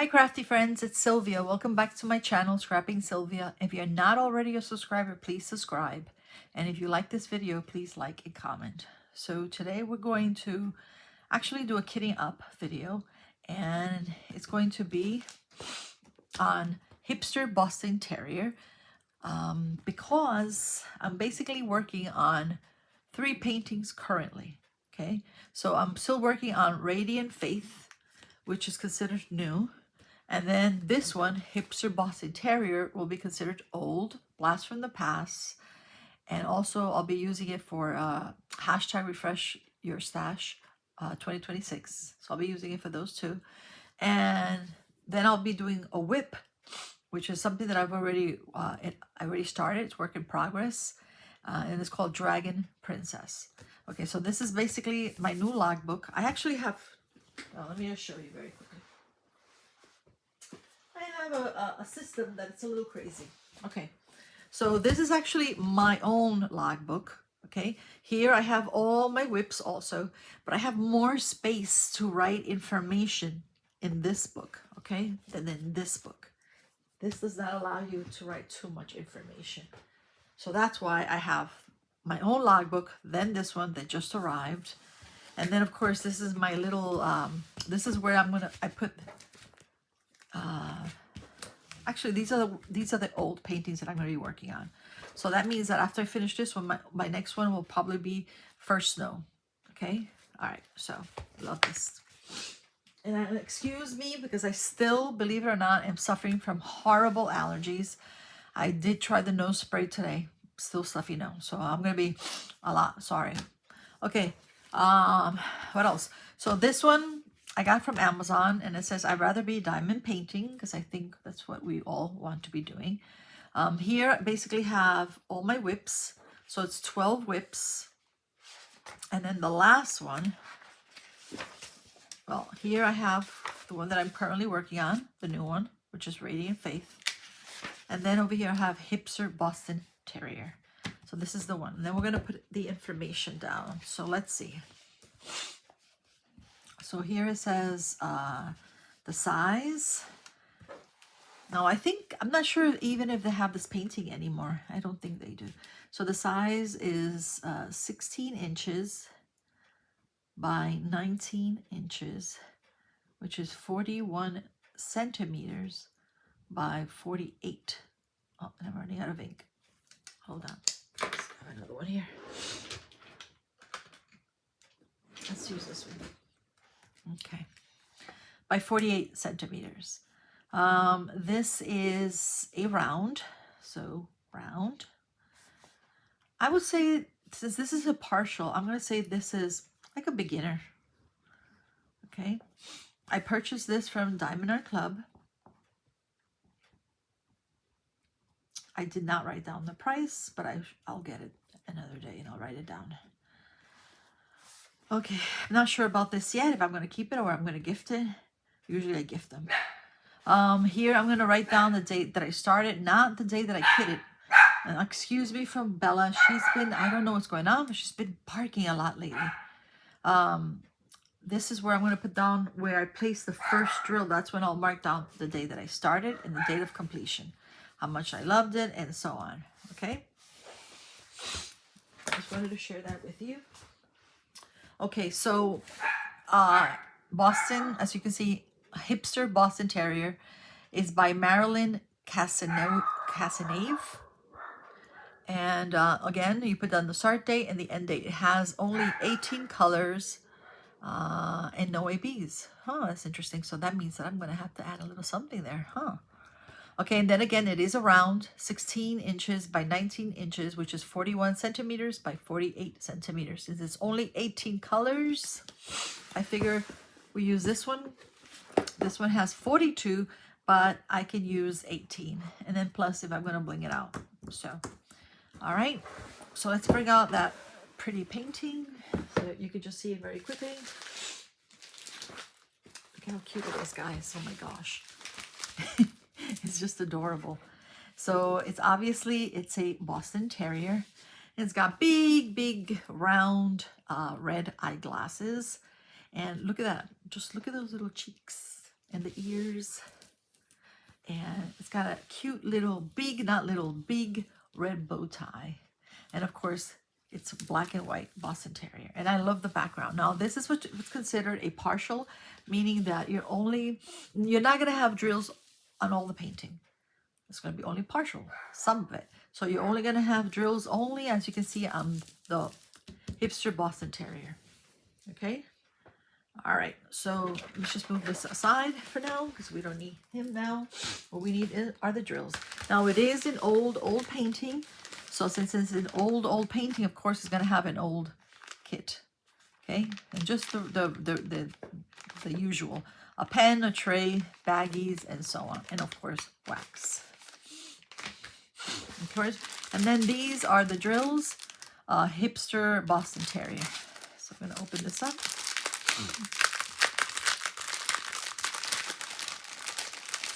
Hi Crafty Friends, it's Sylvia. Welcome back to my channel, Scrapping Sylvia. If you're not already a subscriber, please subscribe. And if you like this video, please like and comment. So today we're going to actually do a kitting up video, and it's going to be on Hipster Boston Terrier because I'm basically working on 3 paintings currently. Okay, so I'm still working on Radiant Faith, which is considered new. And then this one, Hipster Boston Terrier, will be considered old, blast from the past. And also I'll be using it for hashtag refresh your stash 2026. So I'll be using it for those two. And then I'll be doing a whip, which is something that I've already, I already started. It's work in progress. And it's called Dragon Princess. Okay, so this is basically my new logbook. I actually have, let me just show you very quickly. I have a system that's a little crazy. Okay, so this is actually my own logbook. Okay, here I have all my whips also, but I have more space to write information in this book, okay, than in this book. This does not allow you to write too much information. So that's why I have my own logbook, then this one that just arrived. And then of course, this is my little, this is where I put, actually, these are the old paintings that I'm going to be working on. So that means that after I finish this one, my next one will probably be First Snow. Okay? All right. So, love this. And excuse me because I still, believe it or not, am suffering from horrible allergies. I did try the nose spray today. Still stuffy nose. So I'm going to be a lot sorry. Okay. What else? So this one I got from Amazon, and it says I'd rather be diamond painting because I think that's what we all want to be doing. Here I basically have all my whips. So it's 12 whips. And then the last one, well, here I have the one that I'm currently working on, the new one, which is Radiant Faith. And then over here I have Hipster Boston Terrier. So this is the one. And then we're going to put the information down. So let's see. So here it says the size. Now I'm not sure even if they have this painting anymore. I don't think they do. So the size is 16 inches by 19 inches, which is 41 centimeters by 48. Oh, and I'm running out of ink. Hold on. I have another one here. Let's use this one. Okay. By 48 centimeters. This is a round. So round. I would say, since this is a partial, I'm going to say this is like a beginner. Okay. I purchased this from diamondartclub. I did not write down the price, but I'll get it another day and I'll write it down. Okay, I'm not sure about this yet, if I'm going to keep it or I'm going to gift it. Usually I gift them. Here I'm going to write down the date that I started, not the day that I kitted. And excuse me from Bella. She's been, I don't know what's going on, but she's been barking a lot lately. This is where I'm going to put down where I placed the first drill. That's when I'll mark down the day that I started and the date of completion. How much I loved it and so on. Okay? Just wanted to share that with you. Okay, so Boston, as you can see, Hipster Boston Terrier is by Marilyn Casanave. And again, you put down the start date and the end date. It has only 18 colors and no ABs. Huh, that's interesting. So that means that I'm going to have to add a little something there. Huh. Okay, and then again, it is around 16 inches by 19 inches, which is 41 centimeters by 48 centimeters. Since it's only 18 colors, I figure we use this one. This one has 42, but I can use 18. And then plus if I'm going to bling it out. So, all right. So let's bring out that pretty painting so that you can just see it very quickly. Look how cute it is, guys. Oh my gosh. It's just adorable. So it's a Boston Terrier. It's got big round red eyeglasses, and look at that. Just look at those little cheeks. and the ears. And it's got a cute little big, not little, big red bow tie. And of course, it's black and white Boston Terrier. And I love the background. Now, this is what's considered a partial, meaning that you're not going to have drills on all the painting. It's going to be only partial, some of it. So you're only going to have drills only, as you can see, on the Hipster Boston Terrier. Okay? All right, so let's just move this aside for now because we don't need him now. What we need are the drills. Now, it is an old painting. So since it's an old painting, of course, it's going to have an old kit. Okay? And just the usual. A pen, a tray, baggies, and so on. And of course, wax. Of course. And then these are the drills. Hipster Boston Terrier. So I'm going to open this up.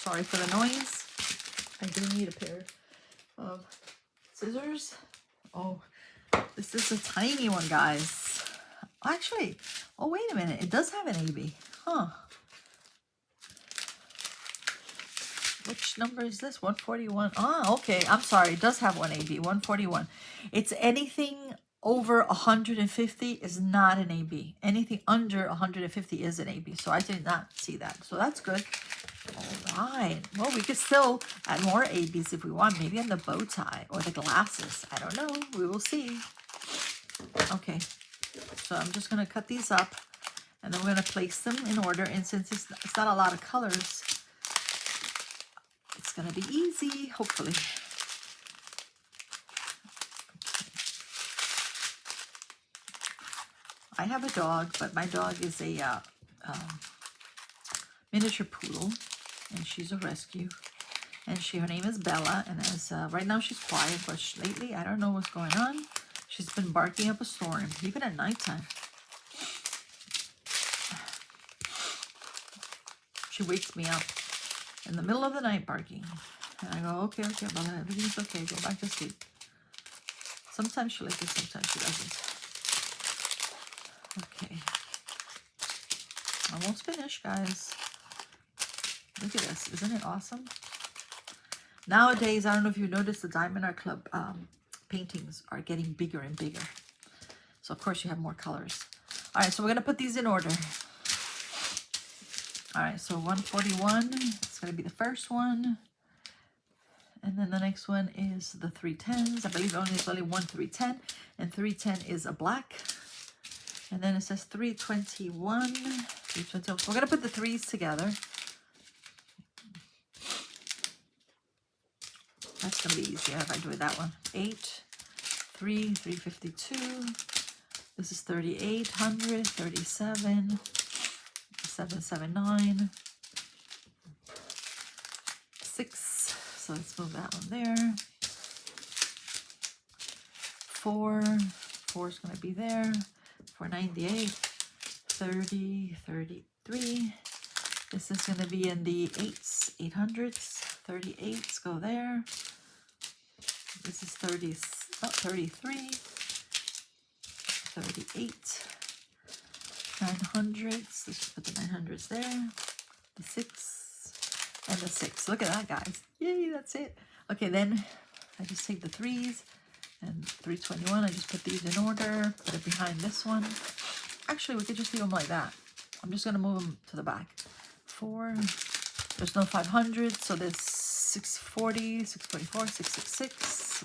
Sorry for the noise. I do need a pair of scissors. Oh, this is a tiny one, guys. Actually, oh, wait a minute. It does have an AB. Huh. Which number is this? 141. Ah, okay. I'm sorry. It does have one AB. 141. It's anything over 150 is not an AB. Anything under 150 is an AB. So I did not see that. So that's good. All right. Well, we could still add more ABs if we want. Maybe on the bow tie or the glasses. I don't know. We will see. Okay. So I'm just going to cut these up. And then we're going to place them in order. And since it's not a lot of colors, it's going to be easy, hopefully. I have a dog, but my dog is a miniature poodle, and she's a rescue. And her name is Bella, and as right now she's quiet, but lately I don't know what's going on. She's been barking up a storm, even at nighttime. She wakes me up in the middle of the night barking, and I go, okay, Bella, everything's okay. Go back to sleep. Sometimes she likes it, sometimes she doesn't. Okay, almost finished, guys. Look at this. Isn't it awesome? Nowadays, I don't know if you noticed, the diamondartclub paintings are getting bigger and bigger. So, of course, you have more colors. All right, so we're going to put these in order. All right, so 141 is going to be the first one. And then the next one is the 310s. I believe there's only one 310. And 310 is a black. And then it says 321. 321. We're going to put the threes together. That's going to be easier if I do it that one. 8, 3, 352. This is 3800, 37, 779, 6. So let's move that one there. 4 is going to be there. 498, 30, 33. This is going to be in the 8s, 800s. 38s go there. This is 33, 38, 900s. Let's just put the 900s there. The 6 and the 6. Look at that, guys. Yay, that's it. Okay, then I just take the 3s and 321. I just put these in order. Put it behind this one. Actually, we could just leave them like that. I'm just going to move them to the back. 4. There's no 500, so there's 640, 644, 666.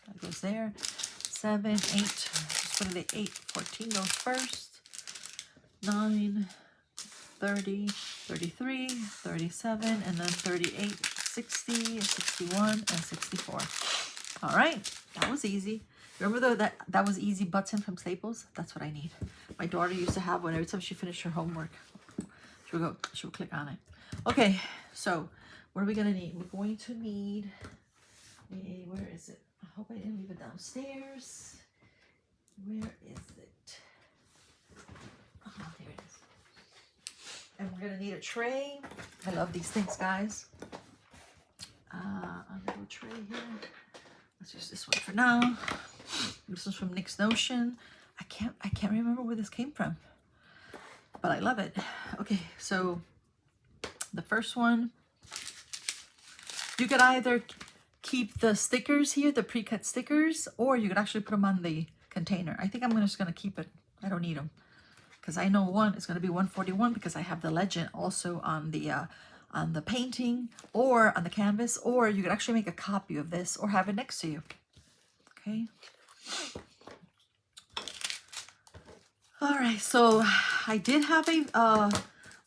That goes there. 7, 8. Just put it at 8. 14 goes first. 9, 30, 33, 37, and then 38, 60, 61, and 64. All right, that was easy. Remember though that was easy button from Staples? That's what I need. My daughter used to have one every time she finished her homework. She'll click on it. Okay, so what are we gonna need? We're going to need where is it? I hope I didn't leave it downstairs. Where is it? Oh, there it is. And we're gonna need a tray. I love these things, guys. A little tray here. Let's use this one for now. This is from Nick's Notion. I can't remember where this came from, but I love it. Okay, so The first one, you could either keep the stickers here, the pre-cut stickers, or you could actually put them on the container. I think I'm just going to keep it. I don't need them because I know one is going to be 141 because I have the legend also on the painting or on the canvas, or you could actually make a copy of this or have it next to you. Okay. All right, so I did have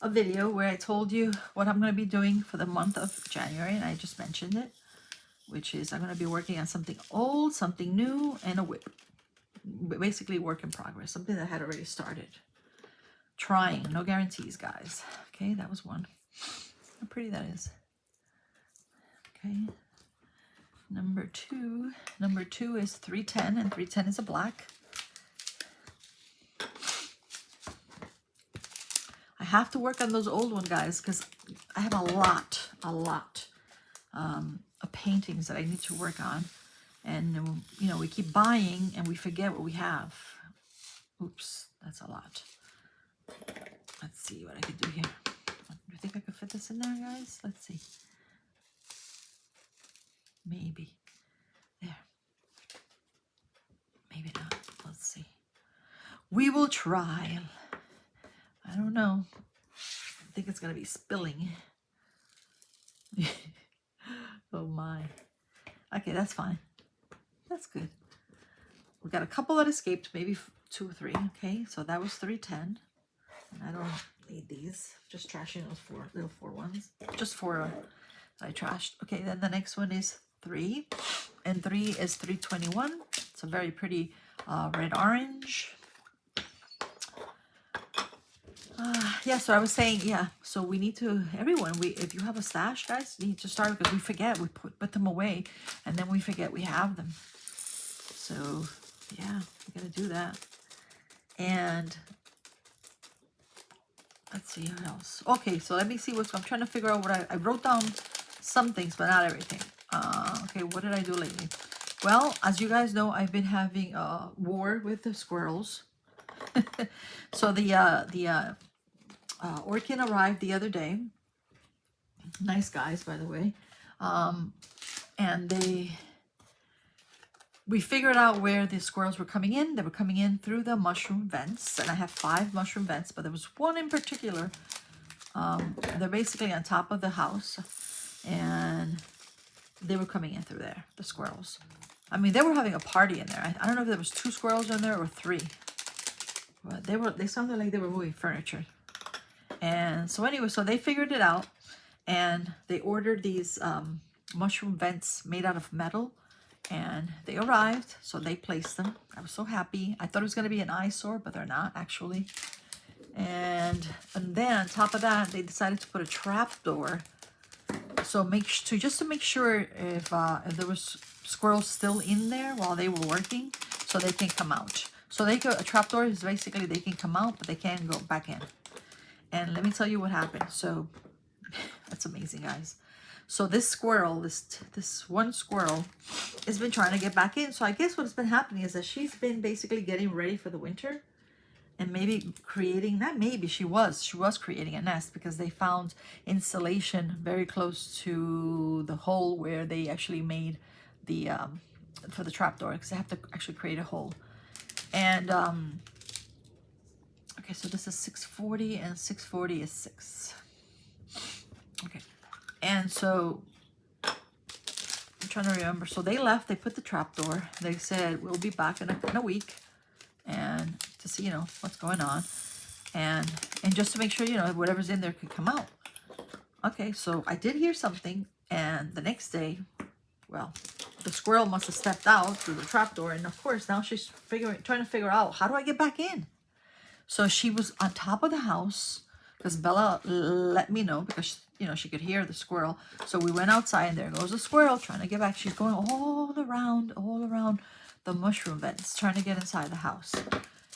a video where I told you what I'm going to be doing for the month of January, and I just mentioned it, which is I'm going to be working on something old, something new, and a whip. Basically work in progress, something that had already started. Trying, no guarantees, guys. Okay, that was one. How pretty that is. Okay. Number two is 310, and 310 is a black. I have to work on those old ones, guys, because I have a lot of paintings that I need to work on. And, you know, we keep buying and we forget what we have. Oops, that's a lot. Let's see what I can do here. Do you think I could fit this in there, guys? Let's see. Maybe. There. Maybe not. Let's see. We will try. I don't know. I think it's going to be spilling. Oh my. Okay, that's fine. That's good. We got a couple that escaped, maybe 2 or 3. Okay, so that was 310. And I don't need these. Just trashing those 4 little 4 ones. Just 4 I trashed. Okay, then the next one is 3. And 3 is 321. It's a very pretty red-orange. Yeah, so I was saying, yeah, so we need to, everyone, if you have a stash, guys, you need to start, because we forget, we put them away, and then we forget we have them. So, yeah, we gotta do that. And let's see what else. Okay, so let me see I'm trying to figure out what I wrote down some things, but not everything. Okay, what did I do lately? Well, as you guys know, I've been having a war with the squirrels. So the Orkin arrived the other day. Nice guys, by the way. And we figured out where the squirrels were coming in. They were coming in through the mushroom vents, and I have 5 mushroom vents, but there was one in particular. They're basically on top of the house, and they were coming in through there, the squirrels. I mean, they were having a party in there. I don't know if there was 2 squirrels in there or 3. But they sounded like they were moving furniture. And so anyway, so they figured it out, and they ordered these mushroom vents made out of metal, and they arrived, so they placed them. I was so happy. I thought it was going to be an eyesore, but they're not actually. And then on top of that, they decided to put a trap door. So just to make sure if there was squirrels still in there while they were working, so they can come out. So a trap door is basically they can come out, but they can't go back in. And let me tell you what happened. So that's amazing, guys. So this squirrel, this one squirrel, has been trying to get back in. So I guess what's been happening is that she's been basically getting ready for the winter, and maybe creating, she was creating a nest, because they found insulation very close to the hole where they actually made the for the trapdoor, because they have to actually create a hole. And okay, so this is 640, and 640 is 6. Okay, and so I'm trying to remember. So they left, they put the trapdoor. They said, we'll be back in a week, and to see, you know, what's going on. And just to make sure, you know, whatever's in there could come out. Okay, so I did hear something, and the next day, well, the squirrel must have stepped out through the trapdoor, and of course now she's trying to figure out, how do I get back in? So she was on top of the house, because Bella let me know, because you know she could hear the squirrel. So we went outside, and there goes the squirrel trying to get back. She's going all around the mushroom vents, trying to get inside the house.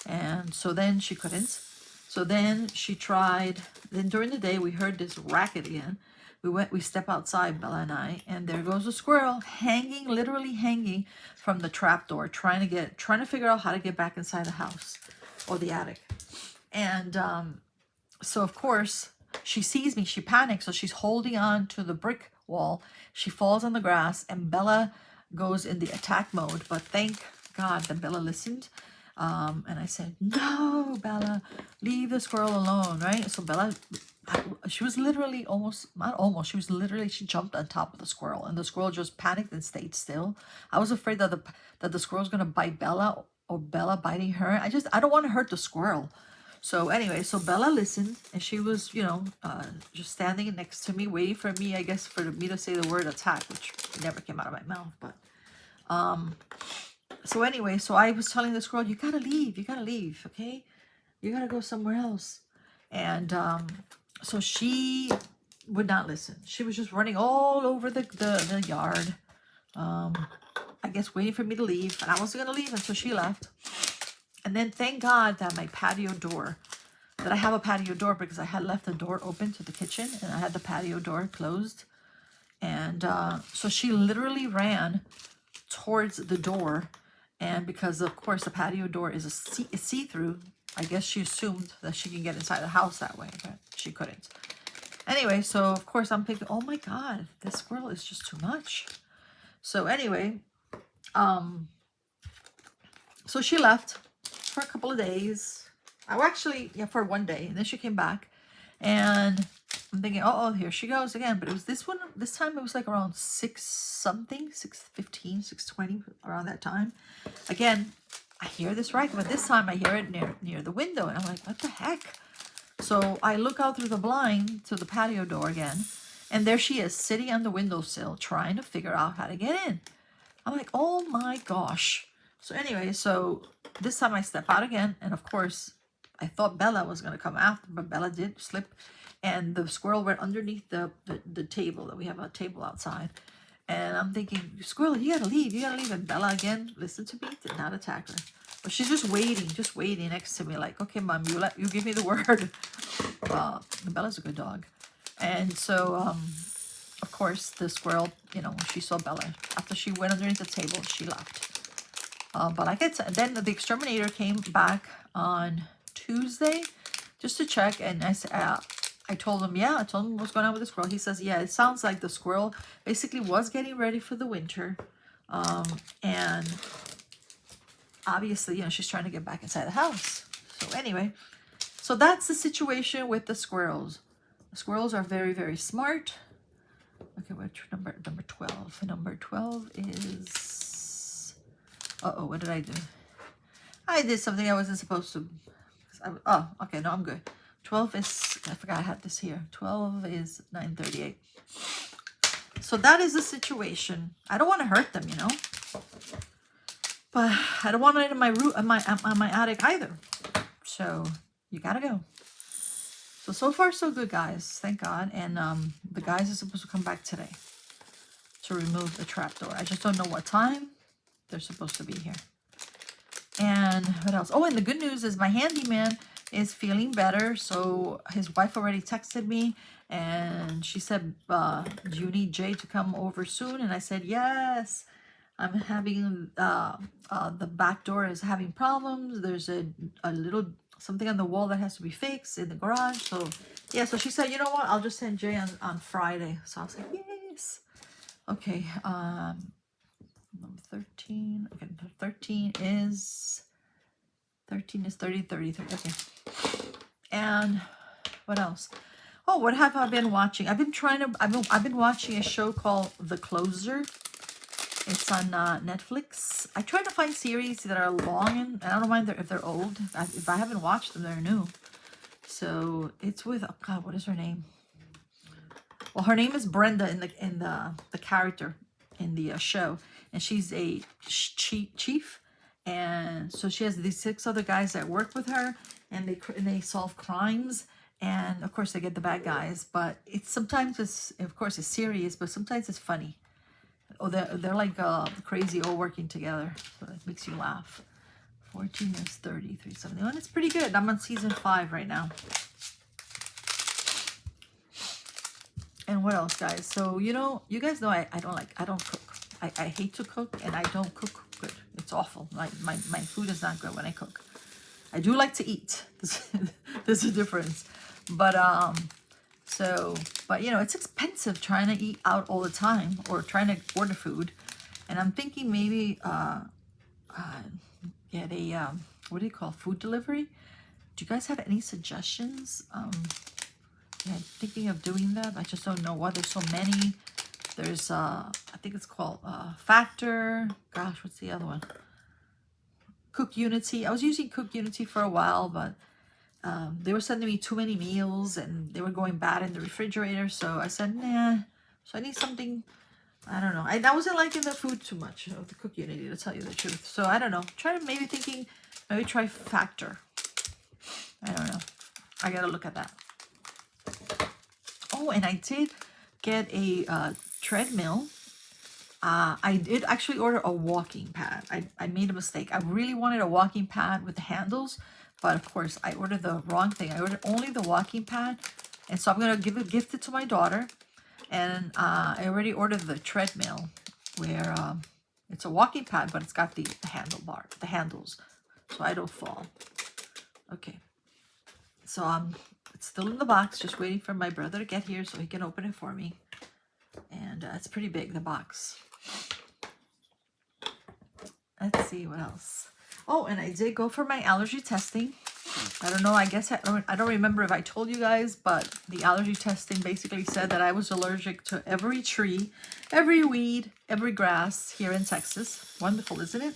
And so then she couldn't. So then she tried. Then during the day we heard this racket again. We step outside, Bella and I, and there goes the squirrel hanging, literally hanging from the trapdoor, trying to figure out how to get back inside the house or the attic. And so of course she sees me, she panics, so she's holding on to the brick wall. She falls on the grass, and Bella goes in the attack mode. But thank God that Bella listened. And I said, no, Bella, leave the squirrel alone, right? So Bella, she was literally she was literally, she jumped on top of the squirrel, and the squirrel just panicked and stayed still. I was afraid that the squirrel's going to bite Bella, or Bella biting her. I don't want to hurt the squirrel. So anyway, so Bella listened, and she was, just standing next to me, waiting for me, I guess, for me to say the word attack, which never came out of my mouth. But so anyway, so I was telling the squirrel, you gotta leave, okay? You gotta go somewhere else. And so she would not listen. She was just running all over the yard, I guess waiting for me to leave. And I wasn't gonna leave until she left. And then thank God that my patio door, that I have a patio door, because I had left the door open to the kitchen and I had the patio door closed. And so she literally ran towards the door. And because, of course, the patio door is a see-through, I guess she assumed that she can get inside the house that way, but she couldn't. Anyway, so, of course, I'm thinking, oh, my God, this squirrel is just too much. So, anyway, so she left for a couple of days. For one day. And then she came back. And I'm thinking, oh, here she goes again. But it was this time it was like around 6-something, 6:15, 6:20, around that time. Again, I hear this right, but this time I hear it near the window. And I'm like, what the heck? So I look out through the blind to the patio door again. And there she is, sitting on the windowsill, trying to figure out how to get in. I'm like, oh my gosh. So anyway, so this time I step out again. And of course, I thought Bella was going to come after, but Bella did slip. And the squirrel went underneath the table. That we have a table outside. And I'm thinking, squirrel, you gotta leave. And Bella, again, listened to me, did not attack her. But she's just waiting next to me, like, okay, Mom, you give me the word. Bella's a good dog. And so, of course, the squirrel, she saw Bella. After she went underneath the table, she left. But like I said, then the exterminator came back on Tuesday just to check, and I told him what's going on with the squirrel. He says, yeah, it sounds like the squirrel basically was getting ready for the winter. And obviously, she's trying to get back inside the house. So anyway, so that's the situation with the squirrels. The squirrels are very, very smart. Okay, what's number 12? Number 12 is, what did I do? I did something I wasn't supposed to. Okay, no, I'm good. 12 is, I forgot I had this here. 12 is 9:38. So that is the situation. I don't want to hurt them, but I don't want it in my on my attic either. So you gotta go. So far so good, guys. Thank God. And the guys are supposed to come back today to remove the trapdoor. I just don't know what time they're supposed to be here. And what else? Oh, and the good news is my handyman is feeling better. So his wife already texted me, and she said, do you need Jay to come over soon? And I said, yes. I'm having, the back door is having problems. There's a little something on the wall that has to be fixed in the garage. So yeah, so she said, you know what? I'll just send Jay on Friday. So I was like, yes. Okay, number 13. Okay, 13 is 30, 33. Okay. And what else? Oh, what have I been watching? I've been watching a show called The Closer. It's on Netflix. I try to find series that are long, and I don't mind if they're old. If I haven't watched them, they're new. So it's with, oh God, what is her name? Well, her name is Brenda in the character in the show, and she's a chief, and so she has these 6 other guys that work with her, and they solve crimes, and of course they get the bad guys. But sometimes it's serious, but sometimes it's funny. Oh, they're like crazy all working together, so it makes you laugh. 14 is 33, 71. It's pretty good. I'm on season 5 right now. And what else, guys? So you guys know I don't cook. I hate to cook, and I don't cook good. It's awful. My food is not good when I cook. I do like to eat. There's a difference. But So, but you know, it's expensive trying to eat out all the time or trying to order food. And I'm thinking maybe get a, what do you call, food delivery? Do you guys have any suggestions? Yeah, I'm thinking of doing that. I just don't know why there's so many. There's, I think it's called Factor. Gosh, what's the other one? Cook Unity. I was using Cook Unity for a while, but they were sending me too many meals and they were going bad in the refrigerator. So I said, nah. So I need something, I don't know. I wasn't liking the food too much of the Cook Unity, to tell you the truth. So I don't know. Try to maybe thinking, maybe try Factor. I don't know. I got to look at that. Oh, and I did get a treadmill. I did actually order a walking pad. I made a mistake. I really wanted a walking pad with the handles, but of course I ordered the wrong thing. I ordered only the walking pad, and so I'm gonna gift it to my daughter. And I already ordered the treadmill, where it's a walking pad, but it's got the handles, so I don't fall. Okay, so it's still in the box, just waiting for my brother to get here so he can open it for me. And it's pretty big, the box. Let's see what else. Oh, and I did go for my allergy testing. I don't know, I guess I don't remember if I told you guys, but the allergy testing basically said that I was allergic to every tree, every weed, every grass here in Texas. Wonderful, isn't it?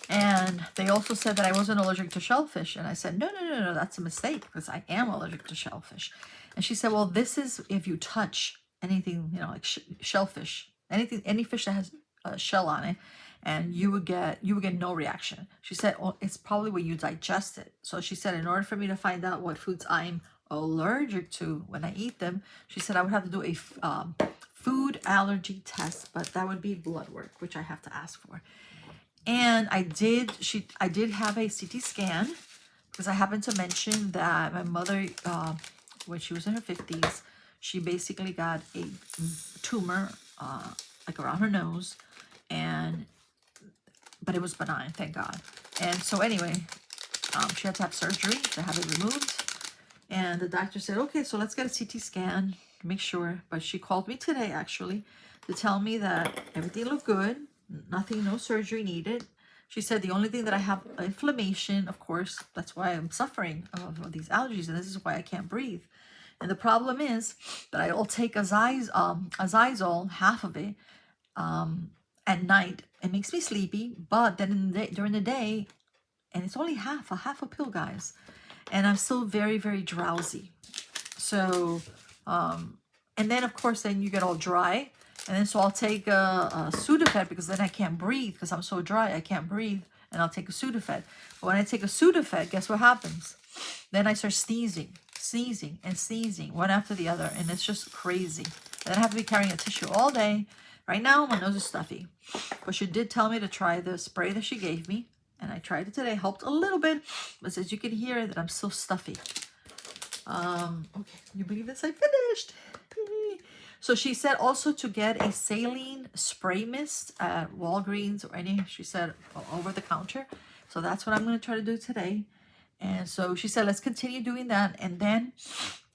And they also said that I wasn't allergic to shellfish. And I said, no, that's a mistake, because I am allergic to shellfish. And she said, well, this is if you touch anything, you know, like shellfish, any fish that has a shell on it, and you would get no reaction. She said, oh, it's probably when you digest it. So she said, in order for me to find out what foods I'm allergic to when I eat them, she said I would have to do a food allergy test, but that would be blood work, which I have to ask for. And I did have a CT scan, because I happened to mention that my mother, when she was in her 50s, she basically got a tumor like around her nose, but it was benign, thank God. And so anyway, she had to have surgery to have it removed. And the doctor said, okay, so let's get a CT scan to make sure. But she called me today, actually, to tell me that everything looked good. Nothing, no surgery needed. She said the only thing that I have inflammation, of course, that's why I'm suffering of these allergies, and this is why I can't breathe. And the problem is that I'll take Azizol, half of it, at night. It makes me sleepy, but then during the day, and it's only half a pill, guys, and I'm still very, very drowsy. So, and then of course, then you get all dry. And then so I'll take a Sudafed, because then I can't breathe, because I'm so dry, I can't breathe. And I'll take a Sudafed. But when I take a Sudafed, guess what happens? Then I start sneezing, one after the other. And it's just crazy. And then I have to be carrying a tissue all day. Right now, my nose is stuffy. But she did tell me to try the spray that she gave me. And I tried it today. Helped a little bit. But as you can hear, that I'm still stuffy. Okay, you believe this? I finished. So she said also to get a saline spray mist at Walgreens or she said, over the counter. So that's what I'm going to try to do today. And so she said, let's continue doing that. And then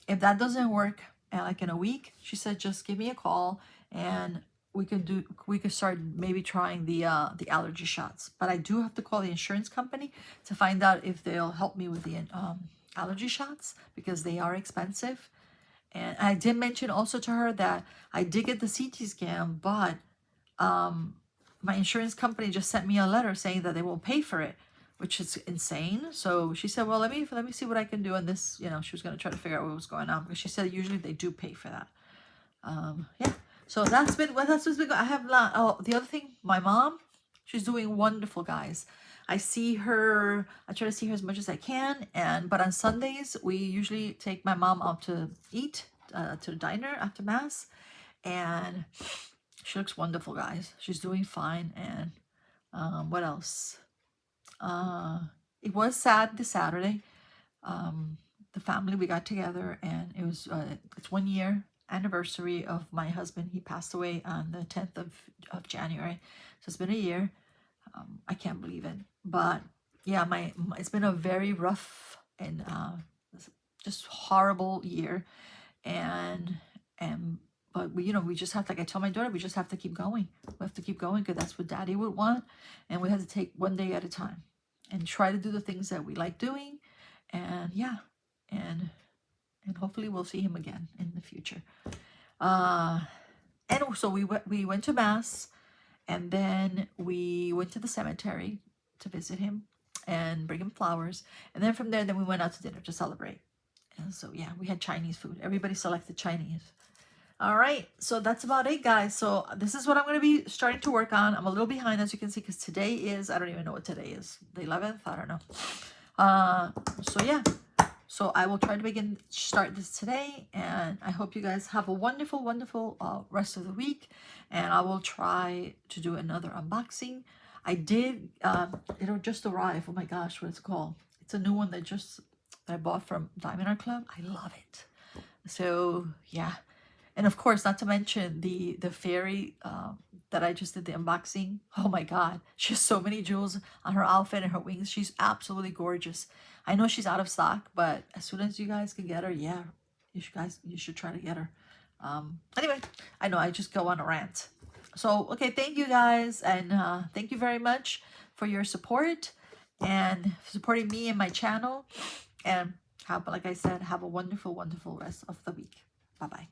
if that doesn't work, like in a week, she said, just give me a call and we could start maybe trying the allergy shots. But I do have to call the insurance company to find out if they'll help me with the allergy shots, because they are expensive. And I did mention also to her that I did get the CT scan, but my insurance company just sent me a letter saying that they won't pay for it, which is insane. So she said, well, let me see what I can do on this. You know, she was going to try to figure out what was going on, because she said usually they do pay for that. Yeah. So that's been what's been going. I have the other thing, my mom, she's doing wonderful, guys. I try to see her as much as I can, but on Sundays we usually take my mom out to eat to the diner after mass, and she looks wonderful, guys. She's doing fine. And what else? It was sad this Saturday. The family, we got together, and it was it's 1 year anniversary of my husband. He passed away on the 10th of January, so it's been a year. I can't believe it, but yeah, it's been a very rough and just horrible year. And but we, you know, we just have, like I tell my daughter, we just have to keep going. We have to keep going because that's what Daddy would want, and we have to take one day at a time and try to do the things that we like doing. And yeah, and hopefully we'll see him again in the future. And so we went to mass, and then we went to the cemetery to visit him and bring him flowers, and then from there, then we went out to dinner to celebrate. And so yeah, we had Chinese food. Everybody selected Chinese. All right, so that's about it, guys. So this is what I'm going to be starting to work on. I'm a little behind, as you can see, because today is, I don't even know what today is. The 11th? I don't know. So yeah. So I will try to start this today. And I hope you guys have a wonderful, wonderful rest of the week. And I will try to do another unboxing. I did, it'll just arrive. Oh my gosh, what it's called. It's a new one that I bought from Diamonddartclub. I love it. So yeah. And of course, not to mention the fairy that I just did the unboxing. Oh my God, she has so many jewels on her outfit and her wings. She's absolutely gorgeous. I know she's out of stock, but as soon as you guys can get her, yeah, you should try to get her. Anyway, I know I just go on a rant. So okay, thank you guys, and thank you very much for your support and supporting me and my channel. And like I said, have a wonderful, wonderful rest of the week. Bye bye.